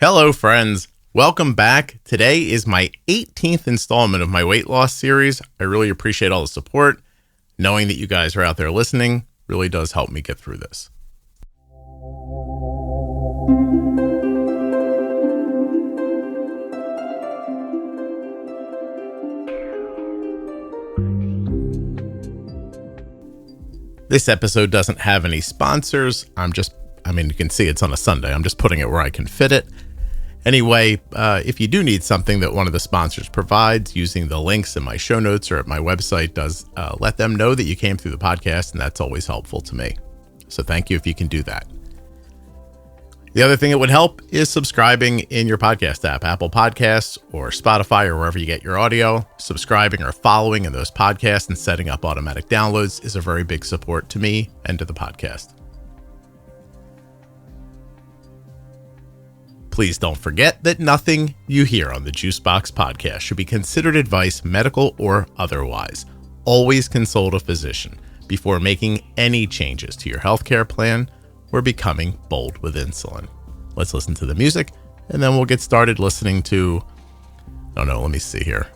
Hello, friends. Welcome back. Today is my 18th installment of my weight loss series. I really appreciate all the support. Knowing that you guys are out there listening really does help me get through this. This episode doesn't have any sponsors. You can see it's on a Sunday. I'm just putting it where I can fit it. Anyway, if you do need something that one of the sponsors provides, using the links in my show notes or at my website does let them know that you came through the podcast, and that's always helpful to me. So thank you if you can do that. The other thing that would help is subscribing in your podcast app, Apple Podcasts or Spotify or wherever you get your audio. Subscribing or following in those podcasts and setting up automatic downloads is a very big support to me and to the podcast. Please don't forget that nothing you hear on the Juicebox Podcast should be considered advice, medical or otherwise. Always consult a physician before making any changes to your healthcare plan or becoming bold with insulin. Let's listen to the music, and then we'll get started listening to, let me see here.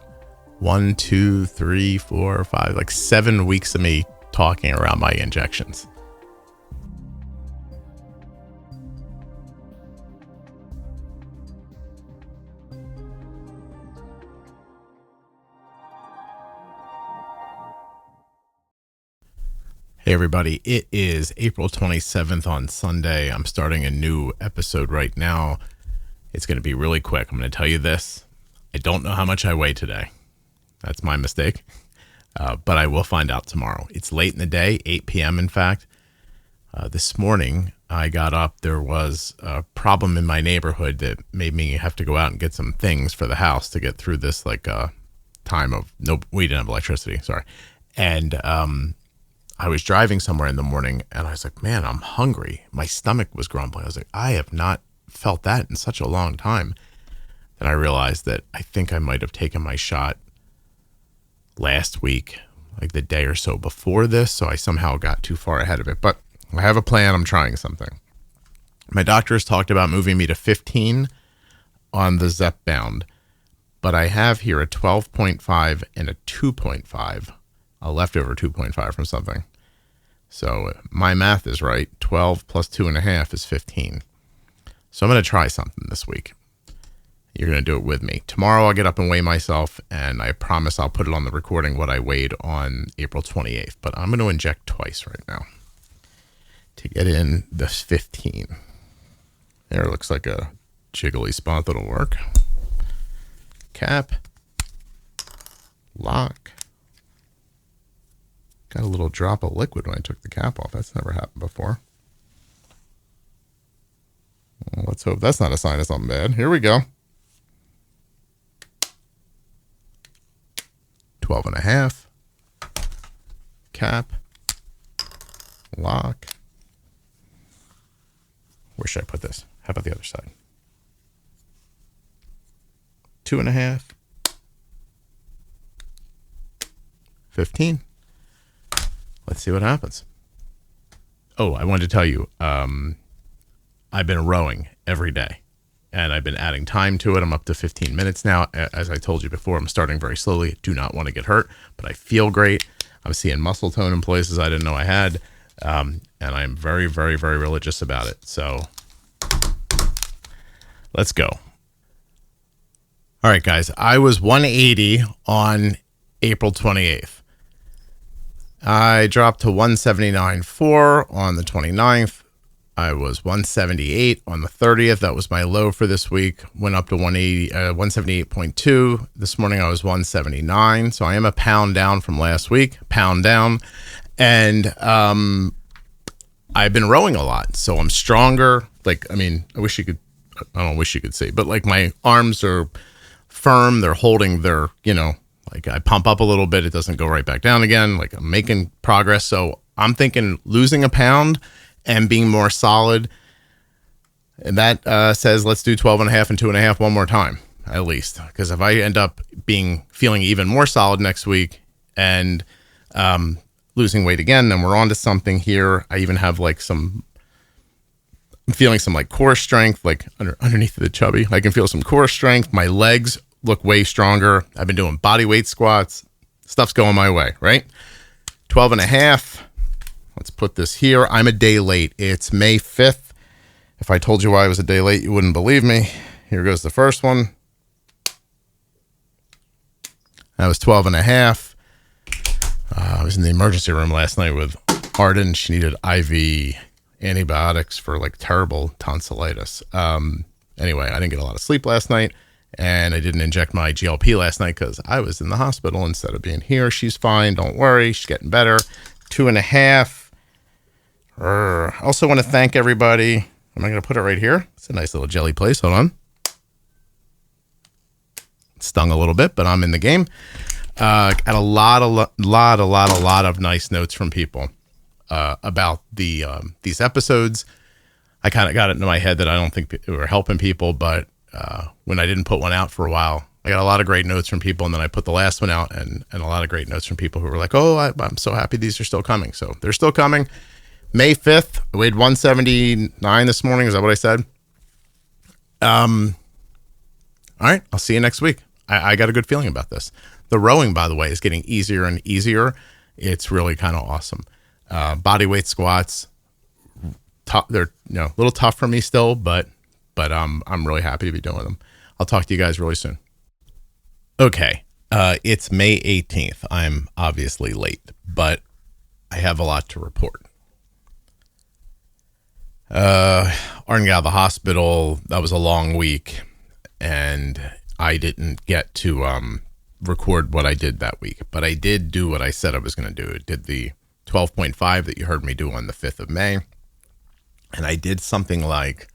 1, 2, 3, 4, 5, like 7 weeks of me talking around my injections. Hey everybody, it is April 27th on Sunday. I'm starting a new episode right now. It's going to be really quick. I'm going to tell you this. I don't know how much I weigh today. That's my mistake. But I will find out tomorrow. It's late in the day, 8 p.m. in fact. This morning I got up. There was a problem in my neighborhood that made me have to go out and get some things for the house to get through this time of, we didn't have electricity, sorry. And I was driving somewhere in the morning and I was like, man, I'm hungry. My stomach was grumbling. I was like, I have not felt that in such a long time. Then I realized that I think I might have taken my shot last week, like the day or so before this. So I somehow got too far ahead of it. But I have a plan. I'm trying something. My doctor has talked about moving me to 15 on the Zepbound. But I have here a 12.5 and a 2.5. A leftover 2.5 from something. So my math is right. 12 plus 2.5 is 15. So I'm going to try something this week. You're going to do it with me. Tomorrow I'll get up and weigh myself, and I promise I'll put it on the recording what I weighed on April 28th. But I'm going to inject twice right now to get in this 15. There, looks like a jiggly spot that'll work. Cap. Lock. Got a little drop of liquid when I took the cap off. That's never happened before. Well, let's hope that's not a sign of something bad. Here we go. 12.5. Cap. Lock. Where should I put this? How about the other side? 2.5. 15. Let's see what happens. Oh, I wanted to tell you, I've been rowing every day, and I've been adding time to it. I'm up to 15 minutes now. As I told you before, I'm starting very slowly. Do not want to get hurt, but I feel great. I'm seeing muscle tone in places I didn't know I had, and I'm very, very, very religious about it. So let's go. All right, guys. I was 180 on April 28th. I dropped to 179.4 on the 29th. I was 178 on the 30th. That was my low for this week. Went up to 178.2. This morning I was 179. So I am a pound down from last week. Pound down. And I've been rowing a lot. So I'm stronger. I wish you could see. But my arms are firm. They're holding their, I pump up a little bit. It doesn't go right back down again. I'm making progress. So I'm thinking losing a pound and being more solid. And that says let's do 12.5 and 2.5 one more time, at least. Because if I end up feeling even more solid next week and losing weight again, then we're on to something here. I even have I'm feeling some like core strength, like underneath the chubby. I can feel some core strength. My legs look way stronger. I've been doing body weight squats. Stuff's going my way, right? 12 and a half. Let's put this here. I'm a day late. It's May 5th. If I told you why I was a day late, you wouldn't believe me. Here goes the first one. That was 12 and a half. I was in the emergency room last night with Arden. She needed IV antibiotics for like terrible tonsillitis. Anyway, I didn't get a lot of sleep last night, and I didn't inject my GLP last night because I was in the hospital instead of being here. She's fine. Don't worry. She's getting better. 2 and a half. I also want to thank everybody. Am I going to put it right here? It's a nice little jelly place. Hold on. It stung a little bit, but I'm in the game. Got a lot of nice notes from people about these episodes. I kind of got it into my head that I don't think we were helping people, but when I didn't put one out for a while, I got a lot of great notes from people, and then I put the last one out, and a lot of great notes from people who were like, oh, I'm so happy these are still coming. So they're still coming. May 5th, I weighed 179 this morning. Is that what I said? All right, I'll see you next week. I got a good feeling about this. The rowing, by the way, is getting easier and easier. It's really kind of awesome. Body weight squats, they're a little tough for me still, but I'm really happy to be doing them. I'll talk to you guys really soon. Okay, it's May 18th. I'm obviously late, but I have a lot to report. Arden got out of the hospital. That was a long week, and I didn't get to record what I did that week, but I did do what I said I was going to do. I did the 12.5 that you heard me do on the 5th of May, and I did something like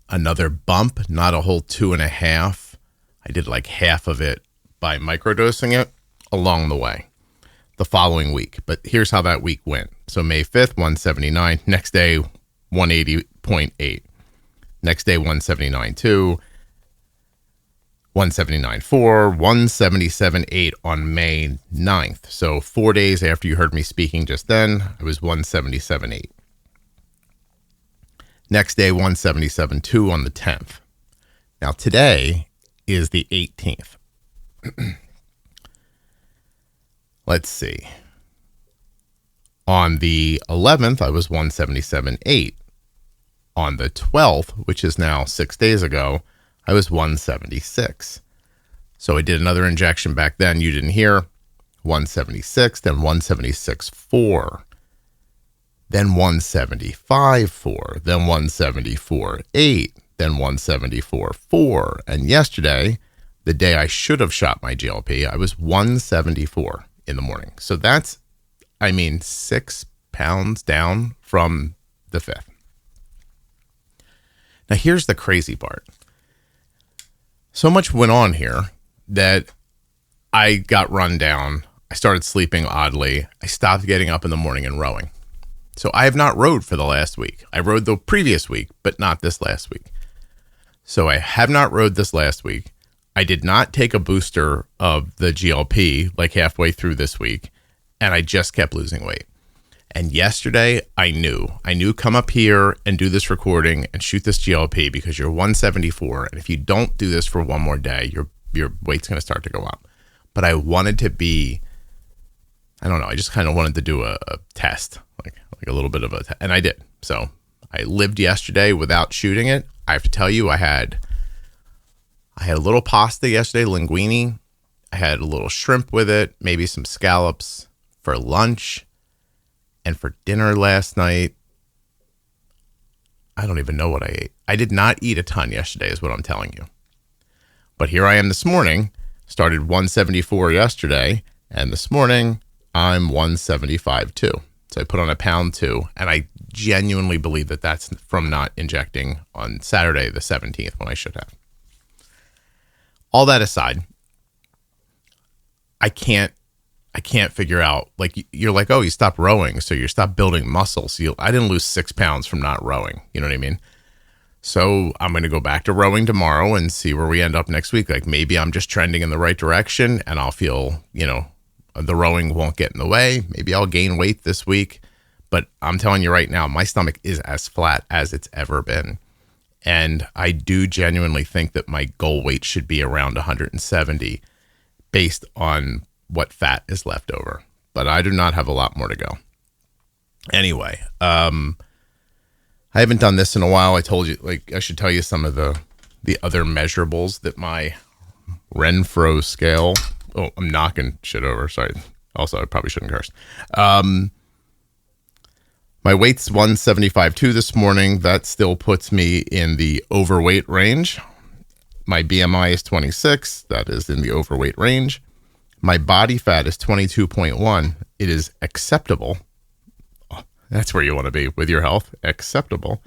another bump, not a whole 2.5. I did like half of it by microdosing it along the way the following week. But here's how that week went. So May 5th, 179. Next day, 180.8. Next day, 179.2. 179.4, 177.8 on May 9th. So 4 days after you heard me speaking just then, I was 177.8. Next day, 177.2 on the 10th. Now today is the 18th. Let's see. On the 11th, I was 177.8. On the 12th, which is now 6 days ago, I was 176. So I did another injection back then. You didn't hear. 176, then 176.4, then 175.4, then 174.8, then 174.4. And yesterday, the day I should have shot my GLP, I was 174 in the morning. So that's, 6 pounds down from the 5th. Now, here's the crazy part. So much went on here that I got run down. I started sleeping oddly. I stopped getting up in the morning and rowing. So I have not rowed for the last week. I rowed the previous week, but not this last week. So I have not rowed this last week. I did not take a booster of the GLP like halfway through this week, and I just kept losing weight. And yesterday, I knew come up here and do this recording and shoot this GLP because you're 174. And if you don't do this for one more day, your weight's going to start to go up. But I wanted to be, I don't know, I just kind of wanted to do a test, like a little bit of a test. And I did. So I lived yesterday without shooting it. I have to tell you, I had a little pasta yesterday, linguine. I had a little shrimp with it, maybe some scallops for lunch. And for dinner last night, I don't even know what I ate. I did not eat a ton yesterday is what I'm telling you. But here I am this morning, started 174 yesterday, and this morning I'm 175 too. So I put on 1.2 pounds, and I genuinely believe that that's from not injecting on Saturday the 17th when I should have. All that aside, I can't figure out, like, you're like, oh, you stopped rowing, so you stopped building muscle. So I didn't lose 6 pounds from not rowing. You know what I mean? So I'm going to go back to rowing tomorrow and see where we end up next week. Like, maybe I'm just trending in the right direction and I'll feel, the rowing won't get in the way. Maybe I'll gain weight this week, But I'm telling you right now, my stomach is as flat as it's ever been. And I do genuinely think that my goal weight should be around 170 based on what fat is left over. But I do not have a lot more to go. Anyway, I haven't done this in a while. I told you, I should tell you some of the other measurables that my Renfro scale. Oh, I'm knocking shit over. Sorry. Also, I probably shouldn't curse. My weight's 175.2 this morning. That still puts me in the overweight range. My BMI is 26. That is in the overweight range. My body fat is 22.1. It is acceptable. Oh, that's where you want to be with your health. Acceptable.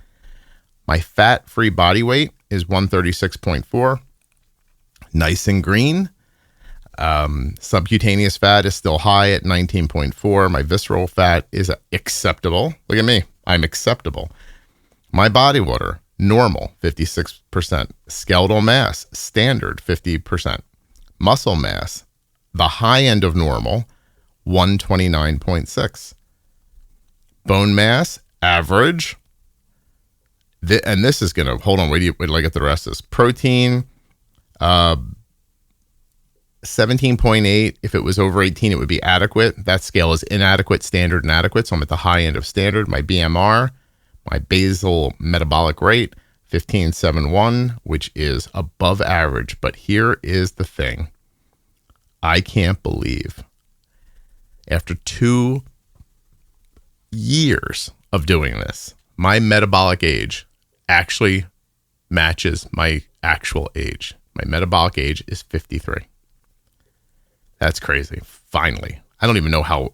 My fat-free body weight is 136.4. Nice and green. Subcutaneous fat is still high at 19.4. My visceral fat is acceptable. Look at me. I'm acceptable. My body water, normal, 56%. Skeletal mass, standard, 50%. Muscle mass, the high end of normal, 129.6. Bone mass, average. And this is going to, hold on, wait till I get the rest of this. Protein, 17.8. If it was over 18, it would be adequate. That scale is inadequate, standard, and adequate. So I'm at the high end of standard. My BMR, my basal metabolic rate, 15.71, which is above average. But here is the thing. I can't believe after 2 years of doing this, my metabolic age actually matches my actual age. My metabolic age is 53. That's crazy. Finally. I don't even know how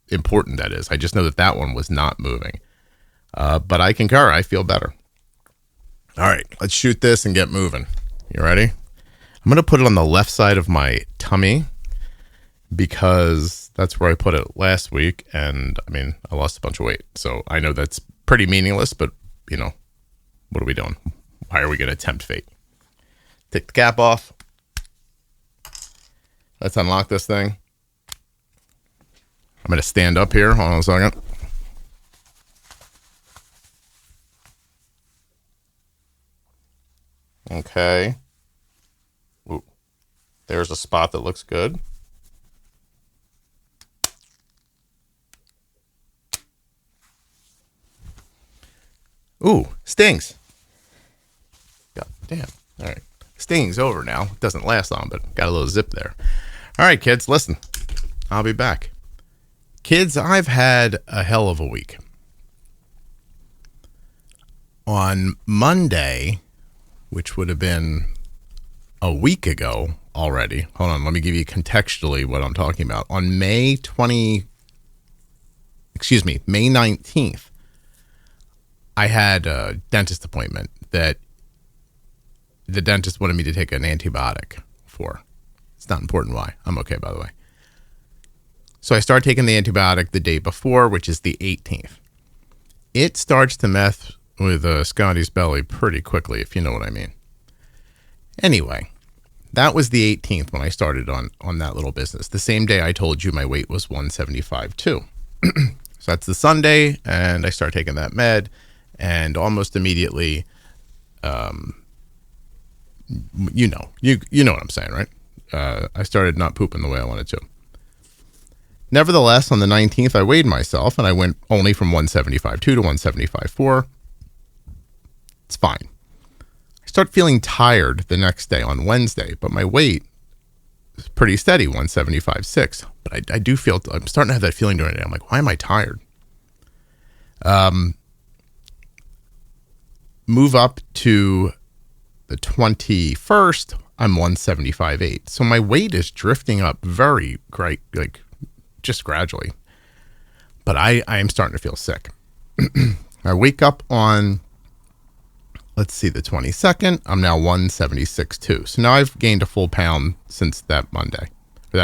important that is. I just know that one was not moving. But I concur. I feel better. All right. Let's shoot this and get moving. You ready? I'm going to put it on the left side of my tummy because that's where I put it last week. And I lost a bunch of weight. So I know that's pretty meaningless, but what are we doing? Why are we going to tempt fate? Take the cap off. Let's unlock this thing. I'm going to stand up here. Hold on a second. Okay. Ooh. There's a spot that looks good. Ooh, stings. God damn. All right. Sting's over now. It doesn't last long, but got a little zip there. All right, kids, listen. I'll be back. Kids, I've had a hell of a week. On Monday, which would have been a week ago already. Hold on, let me give you contextually what I'm talking about. On May 19th, I had a dentist appointment that the dentist wanted me to take an antibiotic for. It's not important why. I'm okay, by the way. So I start taking the antibiotic the day before, which is the 18th. It starts to mess with Scotty's belly pretty quickly, if you know what I mean. Anyway, that was the 18th when I started on that little business. The same day I told you my weight was 175 too. So that's the Sunday, and I start taking that med, and almost immediately, you know what I'm saying, right? I started not pooping the way I wanted to. Nevertheless, on the 19th, I weighed myself, and I went only from 175.2 to 175.4. It's fine. I start feeling tired the next day on Wednesday, but my weight is pretty steady, 175.6. But I do feel, I'm starting to have that feeling during the day. I'm like, why am I tired? Move up to the 21st, I'm 175.8. So my weight is drifting up very great, just gradually. But I am starting to feel sick. I wake up on, the 22nd. I'm now 176.2. So now I've gained a full pound since that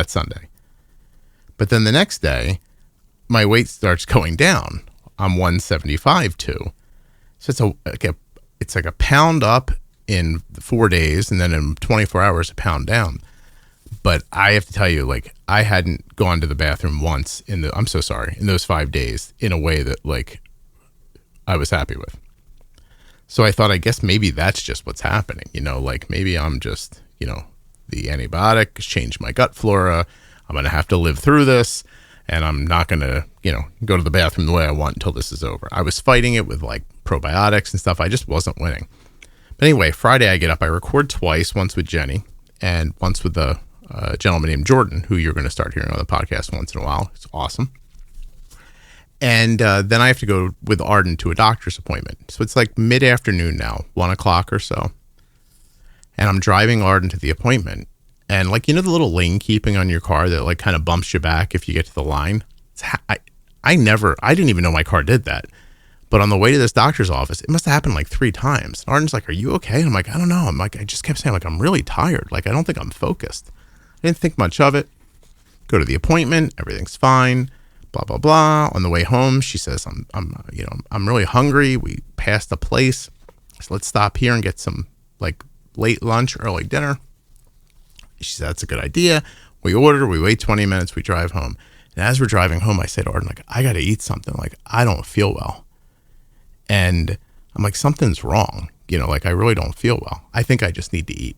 Sunday. But then the next day, my weight starts going down. I'm 175.2. So it's like a pound up in 4 days, and then in 24 hours, a pound down. But I have to tell you, like, I hadn't gone to the bathroom once I'm so sorry, in those 5 days in a way that, like, I was happy with. So I thought, I guess maybe that's just what's happening. Like maybe I'm just, the antibiotic has changed my gut flora. I'm going to have to live through this, and I'm not going to, go to the bathroom the way I want until this is over. I was fighting it with like probiotics and stuff. I just wasn't winning. But anyway, Friday I get up, I record twice, once with Jenny and once with a gentleman named Jordan, who you're going to start hearing on the podcast once in a while. It's awesome. And then I have to go with Arden to a doctor's appointment. So it's like mid-afternoon now, 1 o'clock or so. And I'm driving Arden to the appointment. And like, the little lane keeping on your car that like kind of bumps you back if you get to the line. I didn't even know my car did that. But on the way to this doctor's office, it must have happened like 3 times. And Arden's like, "Are you okay?" And I'm like, "I don't know." I'm like, I just kept saying like, "I'm really tired. Like, I don't think I'm focused." I didn't think much of it. Go to the appointment. Everything's fine. Blah, blah, blah. On the way home, she says, I'm really hungry. We passed a place. So let's stop here and get some like late lunch, early dinner. She said, "That's a good idea." We order, we wait 20 minutes, we drive home. And as we're driving home, I say to Arden, like, "I got to eat something. Like, I don't feel well." And I'm like, something's wrong. Like, I really don't feel well. I think I just need to eat.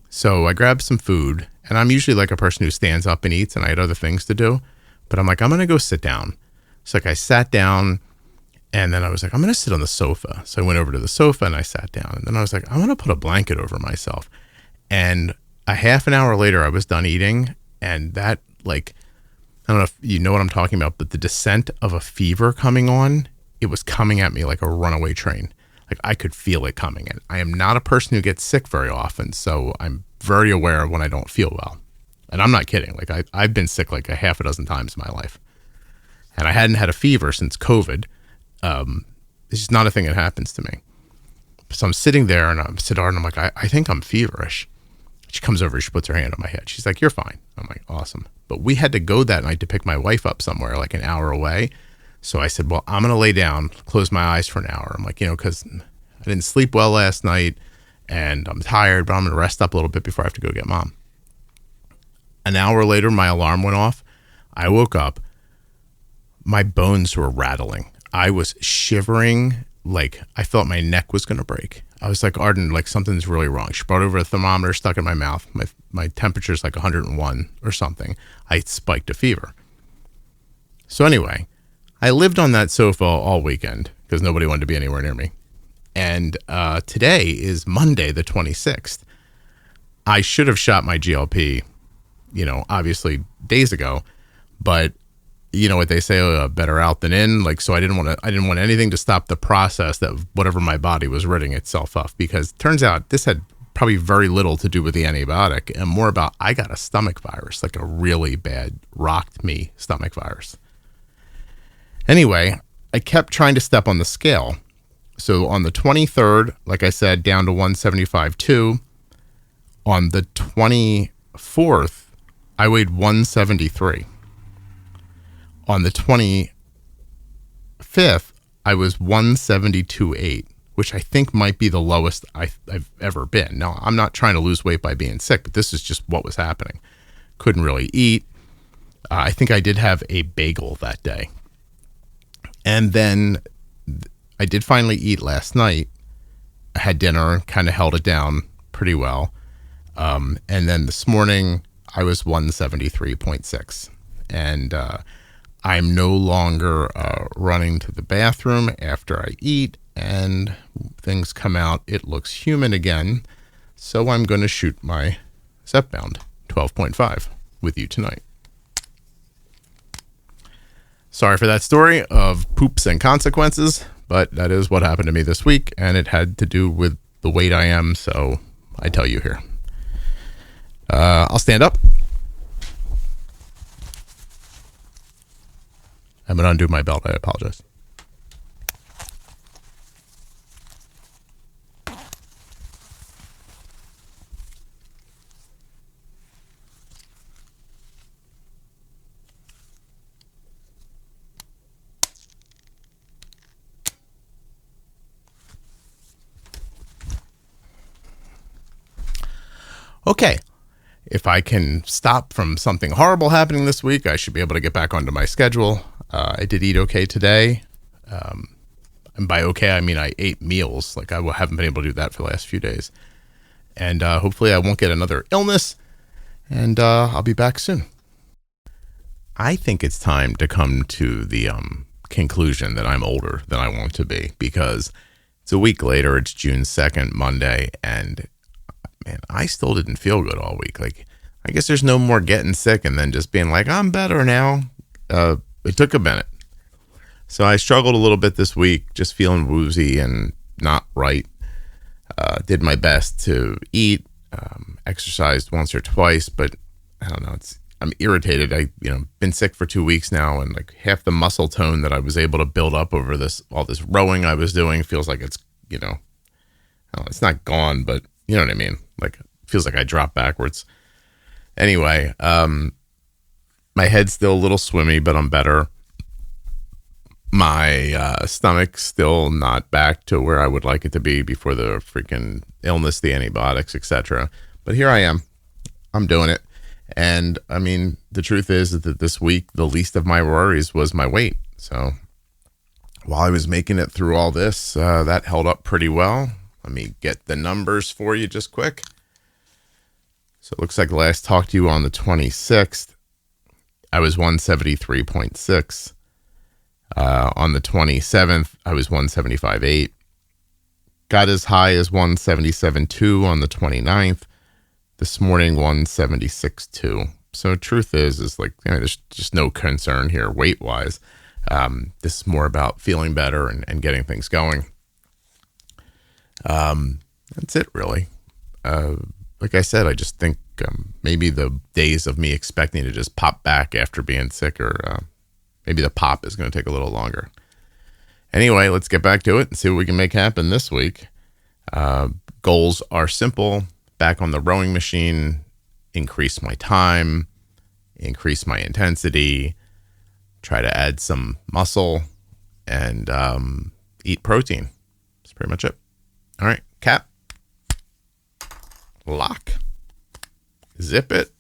So I grabbed some food, and I'm usually like a person who stands up and eats, and I had other things to do. But I'm like, I'm going to go sit down. So like I sat down, and then I was like, I'm going to sit on the sofa. So I went over to the sofa and I sat down. And then I was like, I want to put a blanket over myself. And a half an hour later, I was done eating. And that, like, I don't know if you know what I'm talking about, but the descent of a fever coming on, it was coming at me like a runaway train. Like, I could feel it coming. And I am not a person who gets sick very often. So I'm very aware of when I don't feel well. And I'm not kidding. Like, I've been sick like a half a dozen times in my life. And I hadn't had a fever since COVID. It's just not a thing that happens to me. So I'm sitting there, and I'm sitting, and I'm like, I think I'm feverish. She comes over, she puts her hand on my head. She's like, "You're fine." I'm like, "Awesome." But we had to go that night to pick my wife up somewhere like an hour away. So I said, "Well, I'm going to lay down, close my eyes for an hour." I'm like, because I didn't sleep well last night, and I'm tired, but I'm going to rest up a little bit before I have to go get Mom. An hour later, my alarm went off. I woke up. My bones were rattling. I was shivering. Like, I felt my neck was going to break. I was like, "Arden, like, something's really wrong." She brought over a thermometer, stuck in my mouth. My temperature's like 101 or something. I spiked a fever. So anyway, I lived on that sofa all weekend because nobody wanted to be anywhere near me. And today is Monday, the 26th. I should have shot my GLP, obviously days ago, but you know what they say, better out than in. Like, so I didn't want anything to stop the process that whatever my body was ridding itself of, because it turns out this had probably very little to do with the antibiotic and more about, I got a stomach virus, like a really bad rocked me stomach virus. Anyway, I kept trying to step on the scale. So on the 23rd, like I said, down to 175.2. On the 24th, I weighed 173. On the 25th, I was 172.8, which I think might be the lowest I've ever been. Now, I'm not trying to lose weight by being sick, but this is just what was happening. Couldn't really eat. I think I did have a bagel that day. And then I did finally eat last night. I had dinner, kind of held it down pretty well. And then this morning, I was 173.6. And I'm no longer running to the bathroom after I eat, and things come out. It looks human again. So I'm going to shoot my Zepbound 12.5 with you tonight. Sorry for that story of poops and consequences, but that is what happened to me this week, and it had to do with the weight I am, so I tell you here. I'll stand up. I'm going to undo my belt. I apologize. Okay. if I can stop from something horrible happening this week, I should be able to get back onto my schedule. I did eat okay today. And by okay, I mean I ate meals. Like I haven't been able to do that for the last few days. And hopefully I won't get another illness. And I'll be back soon. I think it's time to come to the conclusion that I'm older than I want to be, because it's a week later. It's June 2nd, Monday, and man, I still didn't feel good all week. Like, I guess there's no more getting sick and then just being like, I'm better now. It took a minute. So I struggled a little bit this week, just feeling woozy and not right. Did my best to eat, exercised once or twice, but I don't know. I'm irritated. Been sick for 2 weeks now, and like half the muscle tone that I was able to build up over all this rowing I was doing feels like it's, it's not gone, but you know what I mean? Like, it feels like I dropped backwards. Anyway, my head's still a little swimmy, but I'm better. My stomach's still not back to where I would like it to be before the freaking illness, the antibiotics, etc. But here I am. I'm doing it. And I mean, the truth is that this week, the least of my worries was my weight. So while I was making it through all this, that held up pretty well. Let me get the numbers for you just quick. So it looks like last talked to you on the 26th, I was 173.6. On the 27th, I was 175.8. Got as high as 177.2 on the 29th. This morning, 176.2. So truth is like, there's just no concern here weight-wise. This is more about feeling better and getting things going. That's it, really. Like I said, I just think maybe the days of me expecting to just pop back after being sick, or maybe the pop is going to take a little longer. Anyway, let's get back to it and see what we can make happen this week. Goals are simple. Back on the rowing machine, increase my time, increase my intensity, try to add some muscle, and eat protein. That's pretty much it. All right, cap, lock, zip it.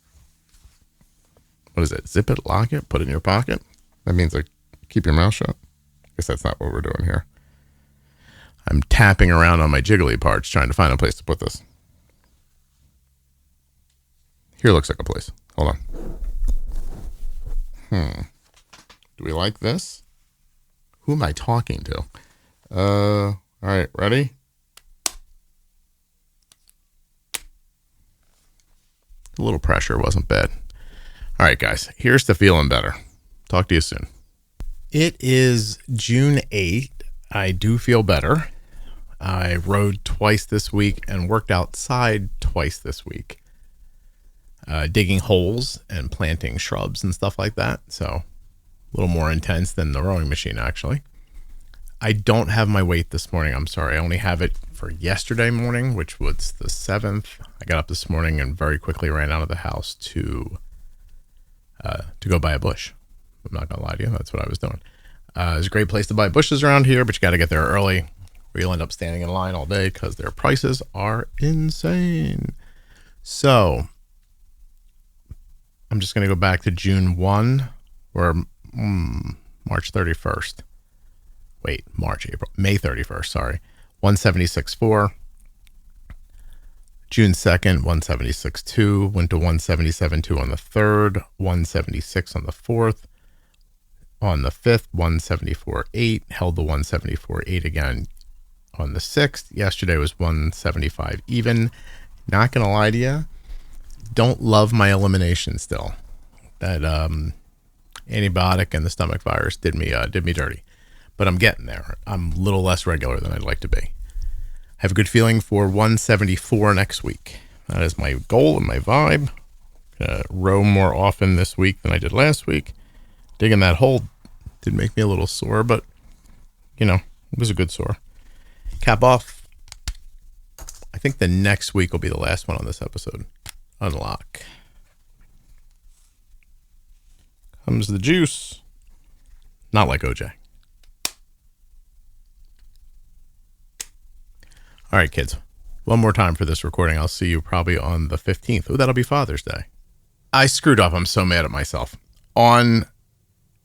What is it? Zip it, lock it, put it in your pocket. That means like keep your mouth shut. I guess that's not what we're doing here. I'm tapping around on my jiggly parts trying to find a place to put this. Here looks like a place. Hold on. Do we like this? Who am I talking to? All right, ready? A little pressure wasn't bad. All right, guys, here's to feeling better. Talk to you soon. It is June 8th. I do feel better. I rode twice this week and worked outside twice this week. Digging holes and planting shrubs and stuff like that. So a little more intense than the rowing machine, actually. I don't have my weight this morning. I'm sorry. I only have it for yesterday morning, which was the 7th. I got up this morning and very quickly ran out of the house to go buy a bush. I'm not going to lie to you. That's what I was doing. It's a great place to buy bushes around here, but you got to get there early, or you'll end up standing in line all day because their prices are insane. So I'm just going to go back to June 1 or March 31st. Wait, May 31st, sorry. 176.4. June 2nd, 176.2. Went to 177.2 on the 3rd. 176 on the 4th. On the 5th, 174.8. Held the 174.8 again on the 6th. Yesterday was 175 even. Not going to lie to you. Don't love my elimination still. That antibiotic and the stomach virus did me dirty. But I'm getting there. I'm a little less regular than I'd like to be. I have a good feeling for 174 next week. That is my goal and my vibe. Row more often this week than I did last week. Digging that hole did make me a little sore, but, it was a good sore. Cap off. I think the next week will be the last one on this episode. Unlock. Comes the juice. Not like OJ. All right, kids. one more time for this recording. I'll see you probably on the 15th. Oh, that'll be Father's Day. I screwed up. I'm so mad at myself. On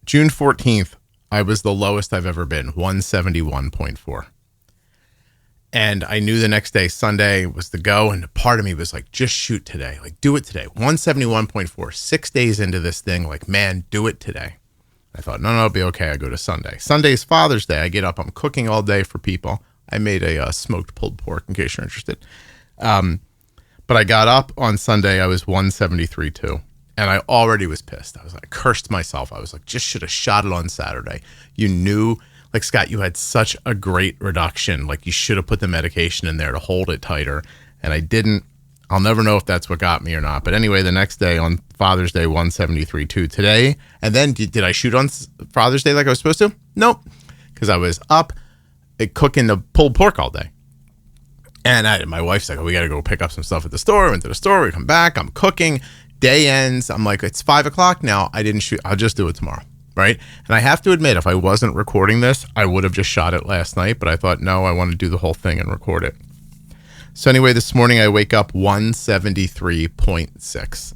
June 14th, I was the lowest I've ever been, 171.4. And I knew the next day, Sunday, was the go. And part of me was like, just shoot today. Like, do it today. 171.4, 6 days into this thing. Like, man, do it today. I thought, no, it'll be okay. I go to Sunday. Sunday's Father's Day. I get up. I'm cooking all day for people. I made a smoked pulled pork, in case you're interested. But I got up on Sunday. I was 173.2. And I already was pissed. I was like, cursed myself. I was like, just should have shot it on Saturday. You knew... Like, Scott, you had such a great reduction. Like, you should have put the medication in there to hold it tighter. And I didn't. I'll never know if that's what got me or not. But anyway, the next day on Father's Day, 173.2 today. And then did I shoot on Father's Day like I was supposed to? Nope. Because I was up cooking the pulled pork all day. And my wife's like, oh, we got to go pick up some stuff at the store. I went to the store. We come back. I'm cooking. Day ends. I'm like, it's 5 o'clock now. I didn't shoot. I'll just do it tomorrow. Right. And I have to admit, if I wasn't recording this, I would have just shot it last night. But I thought, no, I want to do the whole thing and record it. So anyway, this morning I wake up 173.6.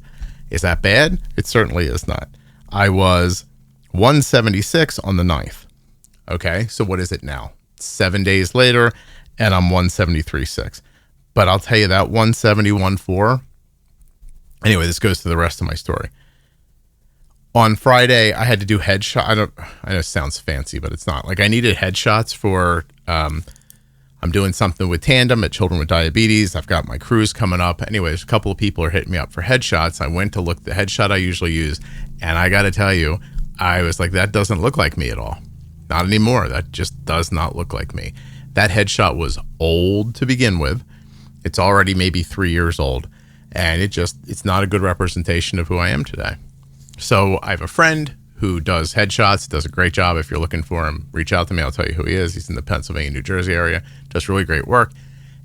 Is that bad? It certainly is not. I was 176 on the 9th. Okay. So what is it now? 7 days later, and I'm 173.6. But I'll tell you that 171.4. Anyway, this goes to the rest of my story. On Friday, I had to do headshot. I know it sounds fancy, but it's not. Like, I needed headshots for, I'm doing something with Tandem at Children with Diabetes. I've got my cruise coming up. Anyways, a couple of people are hitting me up for headshots. I went to look at the headshot I usually use, and I got to tell you, I was like, that doesn't look like me at all. Not anymore. That just does not look like me. That headshot was old to begin with. It's already maybe 3 years old, and it's not a good representation of who I am today. So I have a friend who does headshots, does a great job. If you're looking for him, reach out to me. I'll tell you who he is. He's in the Pennsylvania, New Jersey area. Does really great work.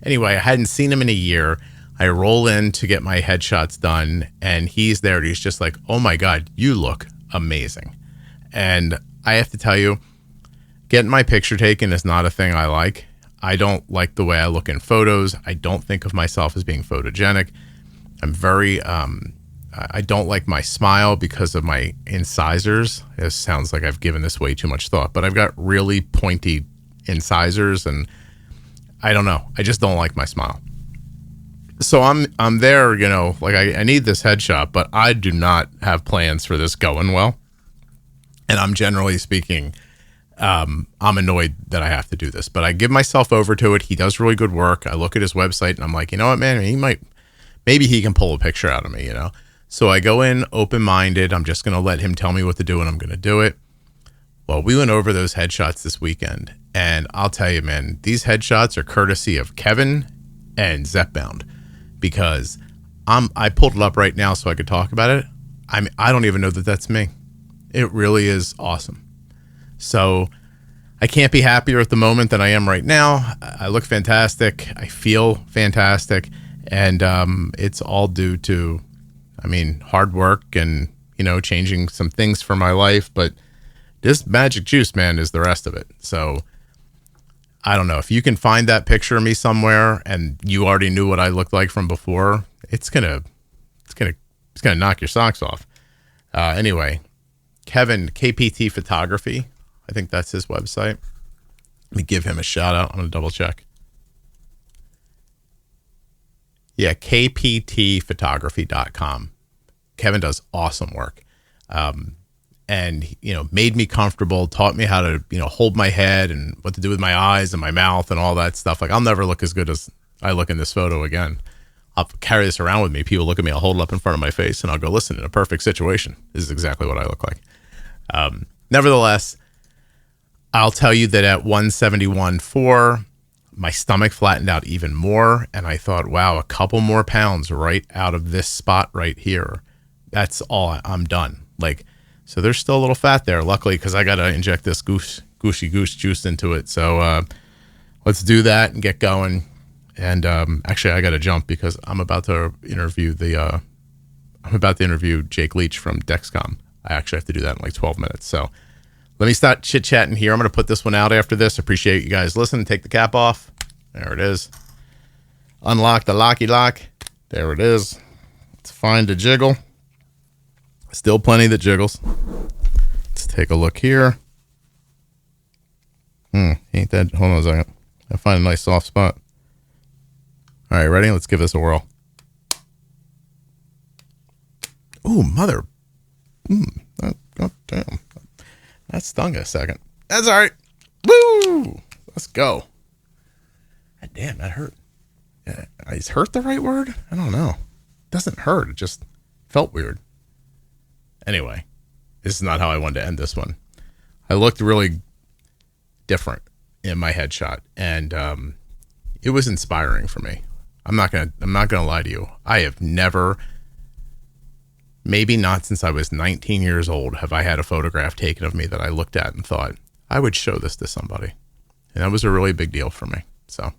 Anyway, I hadn't seen him in a year. I roll in to get my headshots done, and he's there. And he's just like, oh my God, you look amazing. And I have to tell you, getting my picture taken is not a thing I like. I don't like the way I look in photos. I don't think of myself as being photogenic. I'm very... I don't like my smile because of my incisors. It sounds like I've given this way too much thought, but I've got really pointy incisors, and I don't know. I just don't like my smile. So I'm there, like I need this headshot, but I do not have plans for this going well. And I'm generally speaking, I'm annoyed that I have to do this, but I give myself over to it. He does really good work. I look at his website and I'm like, you know what, man, maybe he can pull a picture out of me, So I go in open-minded. I'm just going to let him tell me what to do, and I'm going to do it. Well, we went over those headshots this weekend, and I'll tell you, man, these headshots are courtesy of Kevin and Zepbound, because I pulled it up right now so I could talk about it. I don't even know that that's me. It really is awesome. So I can't be happier at the moment than I am right now. I look fantastic. I feel fantastic, and it's all due to... hard work and, changing some things for my life, but this magic juice, man, is the rest of it. So I don't know if you can find that picture of me somewhere and you already knew what I looked like from before. It's going to knock your socks off. Anyway, Kevin, KPT Photography. I think that's his website. Let me give him a shout out. I'm going to double check. Yeah, kptphotography.com. Kevin does awesome work. And, made me comfortable, taught me how to, hold my head and what to do with my eyes and my mouth and all that stuff. Like, I'll never look as good as I look in this photo again. I'll carry this around with me. People look at me, I'll hold it up in front of my face and I'll go, listen, in a perfect situation, this is exactly what I look like. Nevertheless, I'll tell you that at 171.4, my stomach flattened out even more, and I thought, wow, a couple more pounds right out of this spot right here. That's all. I'm done. So there's still a little fat there, luckily, because I got to inject this goosey goose juice into it. So let's do that and get going. And actually, I got to jump because I'm about to interview Jake Leach from Dexcom. I actually have to do that in 12 minutes. So let me start chit-chatting here. I'm going to put this one out after this. Appreciate you guys listening. Take the cap off. There it is. unlock the locky lock. There it is. Let's find a jiggle. Still plenty that jiggles. Let's take a look here. Ain't that, hold on a second. I find a nice soft spot. All right, ready? Let's give this a whirl. Ooh, mother. God damn. That stung a second. That's all right. Woo! Let's go. God damn, that hurt. Is hurt the right word? I don't know. It doesn't hurt. It just felt weird. Anyway, this is not how I wanted to end this one. I looked really different in my headshot, and it was inspiring for me. I'm not gonna lie to you. I have never, maybe not since I was 19 years old, have I had a photograph taken of me that I looked at and thought, I would show this to somebody. And that was a really big deal for me. So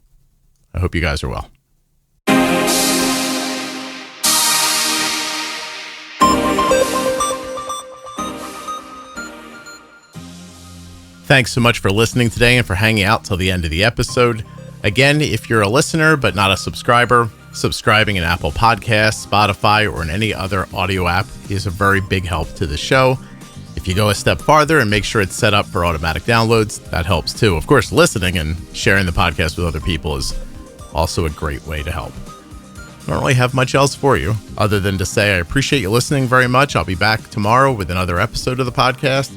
I hope you guys are well. Thanks so much for listening today and for hanging out till the end of the episode. Again, if you're a listener but not a subscriber, subscribing in Apple Podcasts, Spotify, or in any other audio app is a very big help to the show. If you go a step farther and make sure it's set up for automatic downloads, that helps too. Of course, listening and sharing the podcast with other people is also a great way to help. I don't really have much else for you other than to say I appreciate you listening very much. I'll be back tomorrow with another episode of the podcast.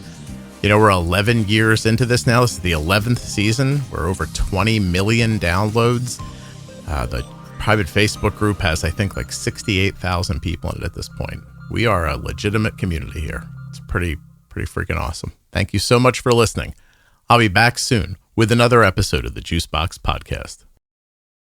You know, we're 11 years into this now. This is the 11th season. We're over 20 million downloads. The private Facebook group has, I think, like 68,000 people in it at this point. We are a legitimate community here. It's pretty freaking awesome. Thank you so much for listening. I'll be back soon with another episode of the Juicebox Podcast.